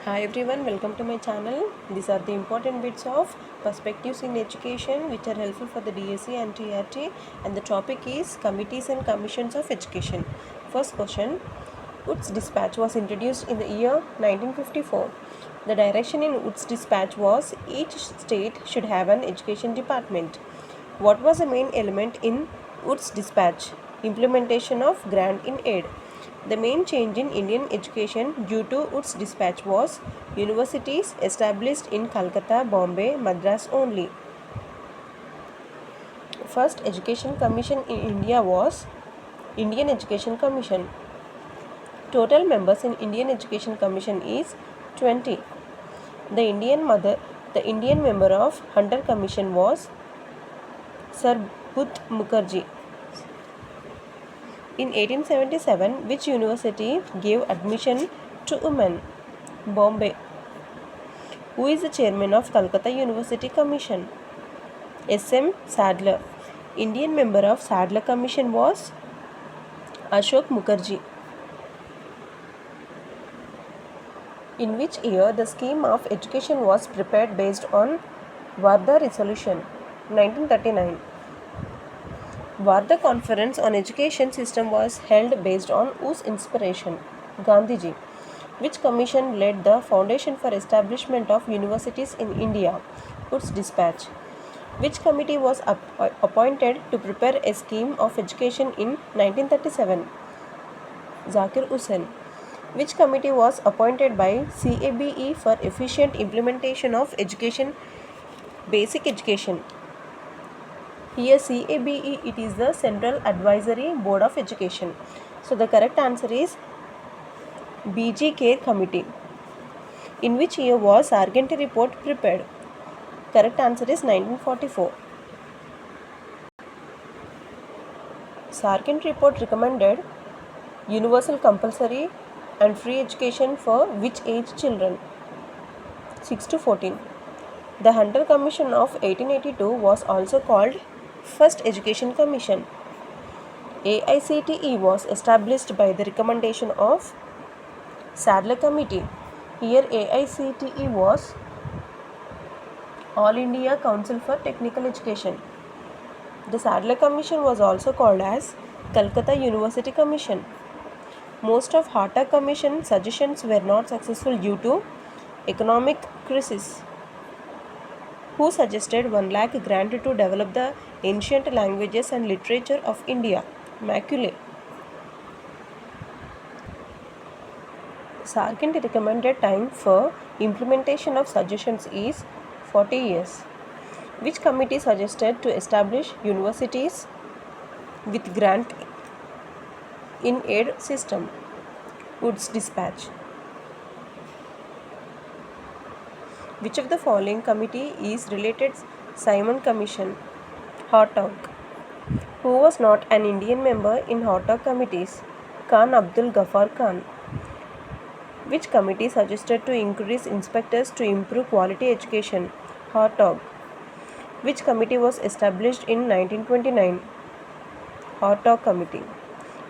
Hi everyone, welcome to my channel. These are the important bits of perspectives in education which are helpful for the DSC and TRT, and the topic is committees and commissions of education. First question, Wood's dispatch was introduced in the year 1954. The direction in Wood's dispatch was each state should have an education department. What was the main element in Wood's dispatch? Implementation of grant in aid. The main change in Indian education due to Wood's dispatch was universities established in Calcutta, Bombay, Madras only. First Education Commission in India was Indian Education Commission. Total members in Indian Education Commission is 20. The Indian member of Hunter Commission was Sir Buddh Mukherjee. In 1877, which university gave admission to women? Bombay. Who is the chairman of Calcutta University Commission? S.M. Sadler. Indian member of Sadler Commission was Ashok Mukherjee. In which year the scheme of education was prepared based on Varda Resolution? 1939. Varda Conference on Education System was held based on whose inspiration? Gandhiji. Which commission laid the foundation for establishment of universities in India? Wood's dispatch. Which committee was appointed to prepare a scheme of education in 1937? Zakir Hussain. Which committee was appointed by CABE for efficient implementation of basic education? Here CABE, it is the Central Advisory Board of Education. So the correct answer is BG Care Committee. In which year was Sargent report prepared? Correct answer is 1944. Sargent report recommended universal compulsory and free education for which age children? 6 to 14. The Hunter Commission of 1882 was also called First Education Commission. AICTE was established by the recommendation of Sadler Committee. Here AICTE was All India Council for Technical Education. The Sadler Commission was also called as Calcutta University Commission. Most of Hatta Commission suggestions were not successful due to economic crisis. Who suggested 1 lakh grant to develop the ancient languages and literature of India? Macaulay. Sargent recommended time for implementation of suggestions is 40 years. Which committee suggested to establish universities with grant in aid system? Wood's dispatch. Which of the following committee is related Simon Commission? Hartog. Who was not an Indian member in Hartog committees? Khan Abdul Ghaffar Khan. Which committee suggested to increase inspectors to improve quality education? Hartog. Which committee was established in 1929? Hartog Committee.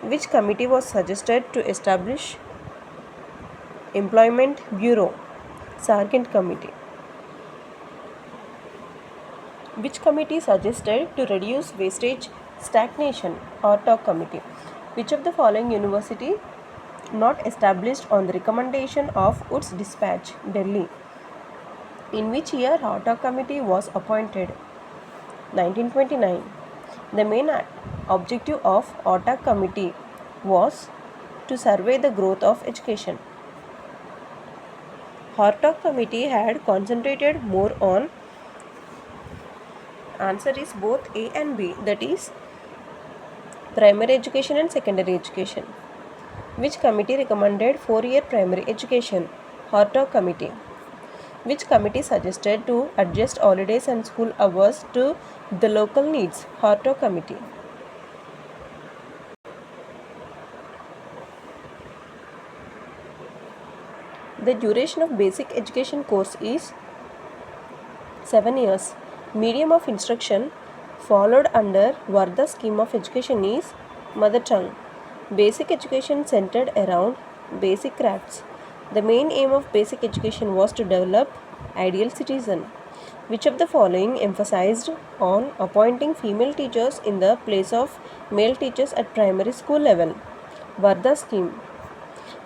Which committee was suggested to establish Employment Bureau? Sargent Committee. Which committee suggested to reduce wastage stagnation? Hartog Committee. Which of the following university not established on the recommendation of Wood's dispatch? Delhi. In which year Hartog Committee was appointed? 1929. The main objective of Hartog Committee was to survey the growth of education. Hartog Committee had concentrated more on, answer is both A and B, that is primary education and secondary education. Which committee recommended 4-year primary education? Hartog Committee. Which committee suggested to adjust holidays and school hours to the local needs? Hartog Committee. The duration of basic education course is 7 years. Medium of instruction followed under Varda scheme of education is mother tongue. Basic education centered around basic crafts. The main aim of basic education was to develop ideal citizen. Which of the following emphasized on appointing female teachers in the place of male teachers at primary school level? Varda scheme.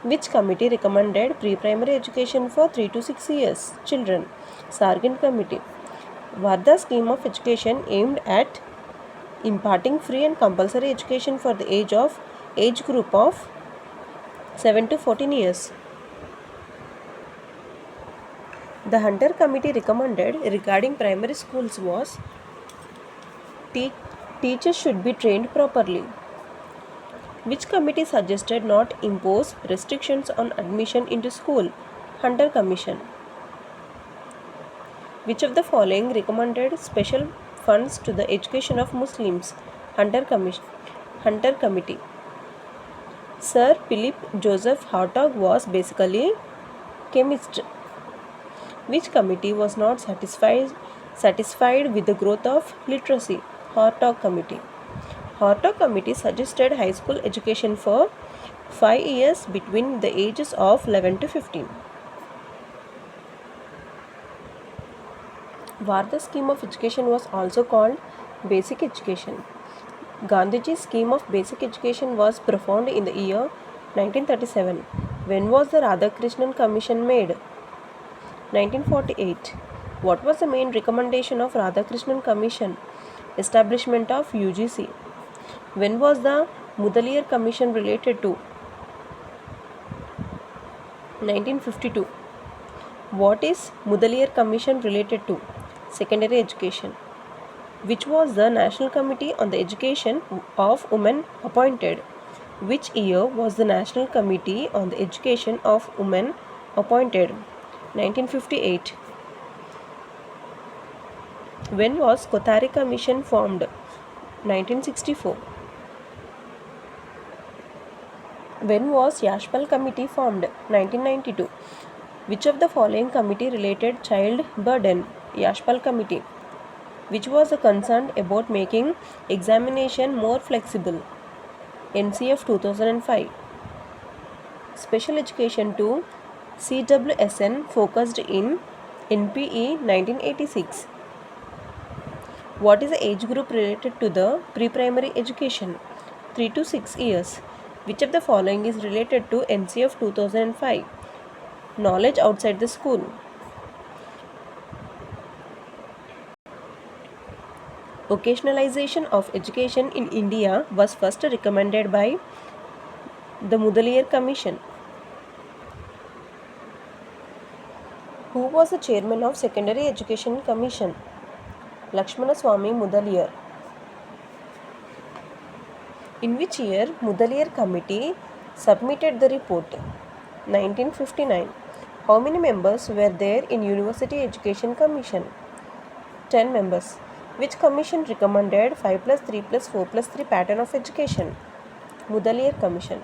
Which committee recommended pre-primary education for 3 to 6 years children? Sargent committee. Varda scheme of education aimed at imparting free and compulsory education for the age group of 7 to 14 years. The Hunter Committee recommended regarding primary schools was teachers should be trained properly. Which committee suggested not impose restrictions on admission into school? Hunter Commission. Which of the following recommended special funds to the education of Muslims? Hunter Committee. Sir Philip Joseph Hartog was basically chemist. Which committee was not satisfied with the growth of literacy? Hartog Committee. Hartog Committee suggested high school education for 5 years between the ages of 11 to 15. Varda's scheme of education was also called basic education. Gandhiji's scheme of basic education was profound in the year 1937. When was the Radhakrishnan Commission made? 1948. What was the main recommendation of Radhakrishnan Commission? Establishment of UGC. When was the Mudaliar Commission related to? 1952. What is Mudaliar Commission related to? Secondary education. Which was the National Committee on the Education of Women appointed? Which year was the National Committee on the Education of Women appointed? 1958. When was Kothari Commission formed? 1964. When was Yashpal Committee formed? 1992. Which of the following committee related child burden? Yashpal Committee. Which was concerned about making examination more flexible? NCF 2005. Special education to CWSN focused in NPE 1986. What is the age group related to the pre-primary education? 3 to 6 years. Which of the following is related to NCF 2005? Knowledge outside the school. Occasionalization of education in India was first recommended by the Mudaliar Commission. Who was the chairman of Secondary Education Commission? Lakshmana Swami Mudaliar. In which year Mudaliar Committee submitted the report? 1959. How many members were there in University Education Commission? 10 members. Which commission recommended 5+3+4+3 pattern of education? Mudaliar Commission.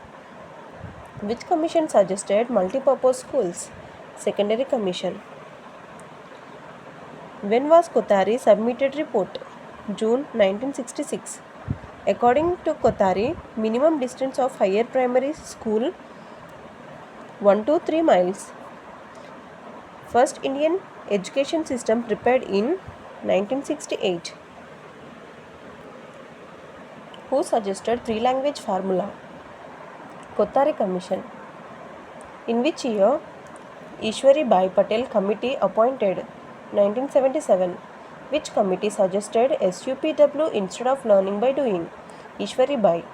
Which commission suggested multipurpose schools? Secondary Commission. When was Kothari submitted report? June 1966. According to Kothari, minimum distance of higher primary school 1 to 3 miles. First Indian education system prepared in 1968. Who suggested 3-language formula? Kothari Commission. In which year Ishwari Bai Patel Committee appointed? 1977. Which committee suggested SUPW instead of learning by doing? Ishwari Bai.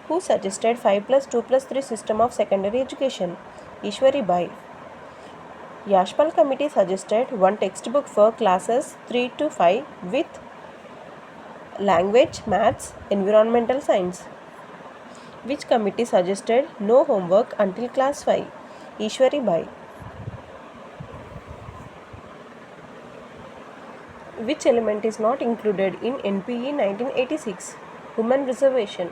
Who suggested 5+2+3 system of secondary education? Ishwari Bai. Yashpal Committee suggested one textbook for classes 3 to 5 with language, maths, environmental science. Which committee suggested no homework until class 5? Ishwari Bai. Which element is not included in NPE 1986? Women reservation.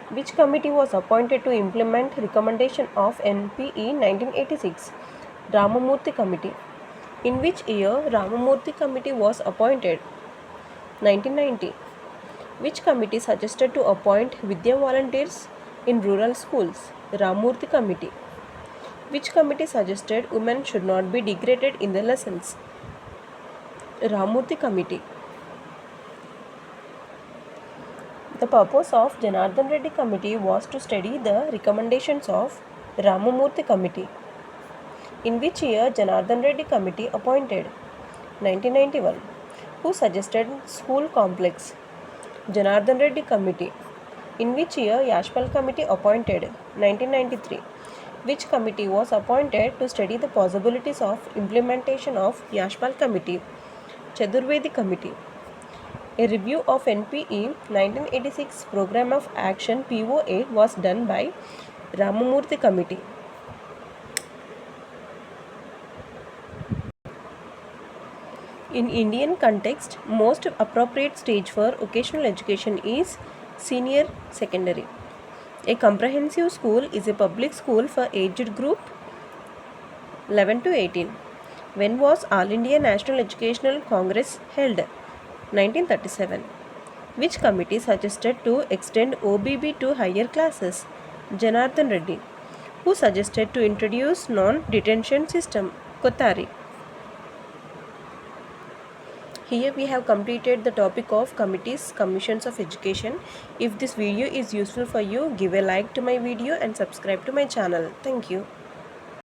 Which committee was appointed to implement recommendation of NPE 1986? Ramamurthy Committee. In which year Ramamurthy Committee was appointed? 1990. Which committee suggested to appoint Vidya volunteers in rural schools? Ramamurthy Committee. Which committee suggested women should not be degraded in the lessons? Ramurthy Committee. The purpose of Janardhan Reddy Committee was to study the recommendations of Ramamurthy Committee. In which year Janardhan Reddy Committee appointed? 1991. Who suggested school complex? Janardhan Reddy Committee. In which year Yashpal Committee appointed? 1993. Which committee was appointed to study the possibilities of implementation of Yashpal Committee? Chaturvedi Committee. A review of NPE 1986 Program of Action PO8 was done by Ramamurthy Committee. In Indian context, most appropriate stage for vocational education is senior secondary. A comprehensive school is a public school for aged group 11 to 18. When was All India National Educational Congress held? 1937. Which committee suggested to extend OBB to higher classes? Janardhan Reddy. Who suggested to introduce non-detention system? Kothari. Here we have completed the topic of committees, commissions of education. If this video is useful for you, give a like to my video and subscribe to my channel. Thank you.